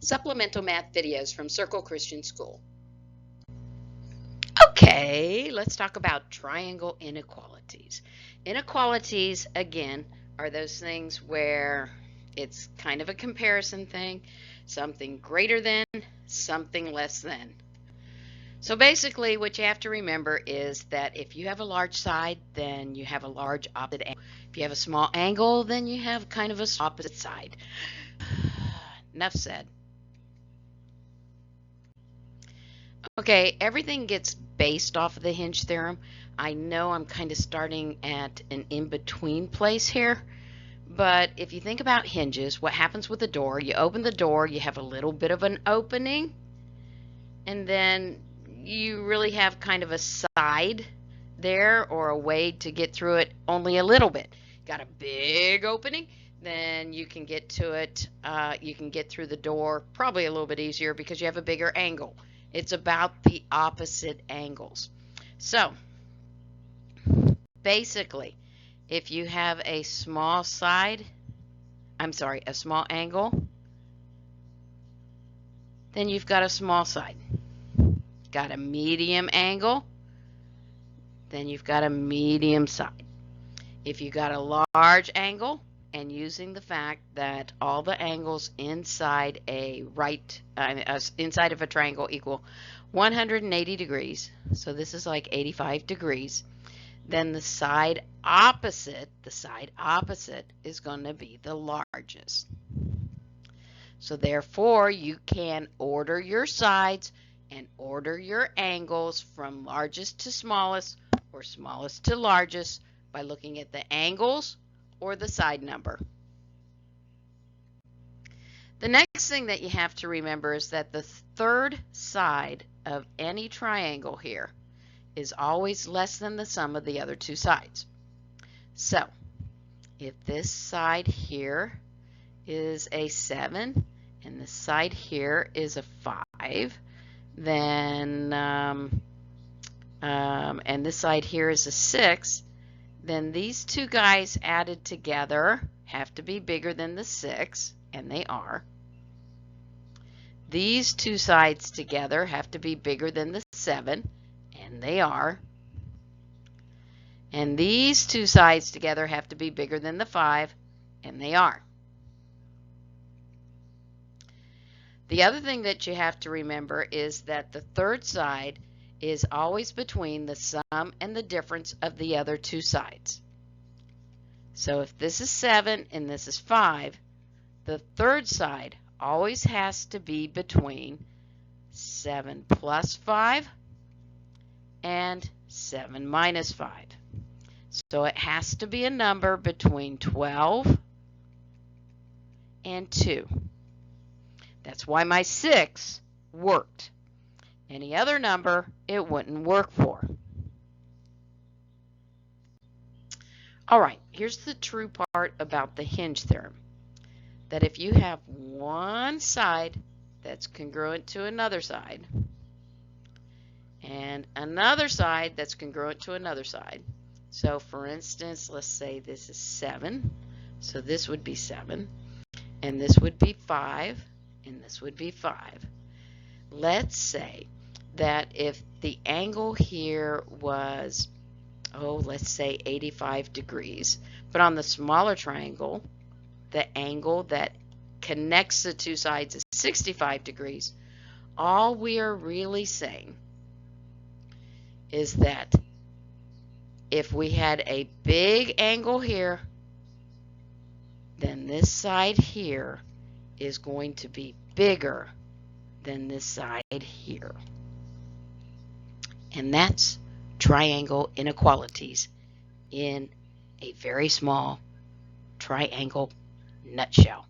Supplemental math videos from Circle Christian School. Okay, let's talk about triangle inequalities. Inequalities, again, are those things where it's kind of a comparison thing, something greater than, something less than. So basically what you have to remember is that if you have a large side, then you have a large opposite angle. If you have a small angle, then you have kind of a opposite side. Enough said. Okay, everything gets based off of the hinge theorem. I know I'm kind of starting at an in-between place here, but if you think about hinges, what happens with the door, you open the door, you have a little bit of an opening, and then you really have kind of a side there or a way to get through it only a little bit. Got a big opening, then you can get to it, you can get through the door probably a little bit easier because you have a bigger angle. It's about the opposite angles. So basically, if you have a small side, a small angle, then you've got a small side. Got a medium angle, then you've got a medium side. If you got a large angle, and using the fact that all the angles inside inside of a triangle equal 180 degrees, so this is like 85 degrees, then the side opposite is going to be the largest. So therefore you can order your sides and order your angles from largest to smallest or smallest to largest by looking at the angles or the side number. The next thing that you have to remember is that the third side of any triangle here is always less than the sum of the other two sides. So if this side here is a 7 and this side here is a 5, then and this side here is a 6, then these two guys added together have to be bigger than the 6, and they are. These two sides together have to be bigger than the 7, and they are. And these two sides together have to be bigger than the 5, and they are. The other thing that you have to remember is that the third side is always between the sum and the difference of the other two sides. So if this is 7 and this is 5, the third side always has to be between 7 plus 5 and 7 minus 5. So it has to be a number between 12 and 2. That's why my 6 worked. Any other number, it wouldn't work for. All right, here's the true part about the hinge theorem. That if you have one side that's congruent to another side, and another side that's congruent to another side. So for instance, let's say this is 7. So this would be 7, and this would be 5, and this would be 5. Let's say that if the angle here was, let's say 85 degrees, but on the smaller triangle, the angle that connects the two sides is 65 degrees, all we are really saying is that if we had a big angle here, then this side here is going to be bigger than this side here. And that's triangle inequalities in a very small triangle nutshell.